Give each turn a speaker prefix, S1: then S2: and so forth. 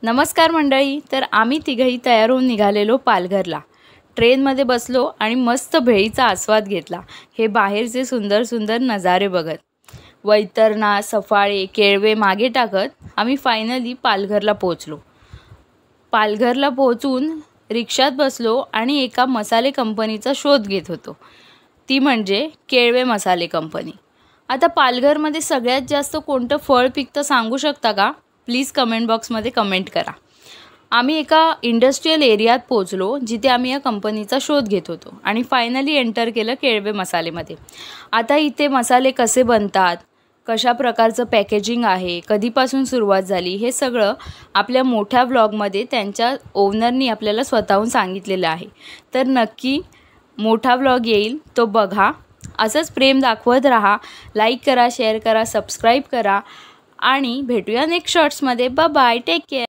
S1: नमस्कार मंडळी। तर आम्ही तिघही तयार होऊन निघालेलो पालघरला। ट्रेनमध्ये बसलो आणि मस्त भेळीचा आस्वाद घेतला। हे बाहेरचे सुंदर सुंदर नजारे बघत वैतरणा, सफाळे, केळवे मागे टाकत आम्ही फायनली पालघरला पोहोचलो। पालघरला पोहोचून रिक्षात बसलो आणि एका मसाले कंपनीचा शोध घेत होतो, ती म्हणजे केळवे मसाले कंपनी। आता पालघरमध्ये सगळ्यात जास्त कोणतं फळ पिकतं सांगू शकता का? प्लीज कमेंट बॉक्समध्ये कमेंट करा। आम्ही एका इंडस्ट्रियल एरियात पोहोचलो जिथे आम्ही या कंपनीचा शोध घेत होतो आणि फायनली एंटर केलं केळवे मसालेमध्ये। आता इथे मसाले कसे बनतात, कशा प्रकारचं पॅकेजिंग आहे, कधीपासून सुरुवात झाली, हे सगळं आपल्या मोठ्या व्लॉगमध्ये त्यांच्या ओनरनी आपल्याला स्वतःहून सांगितलेलं आहे। तर नक्की मोठा व्लॉग येईल तो बघा। असंच प्रेम दाखवत राहा, लाईक करा, शेअर करा, सबस्क्राईब करा आणि भेटूया नेक्स्ट शॉर्ट्समध्ये। Bye bye, take care.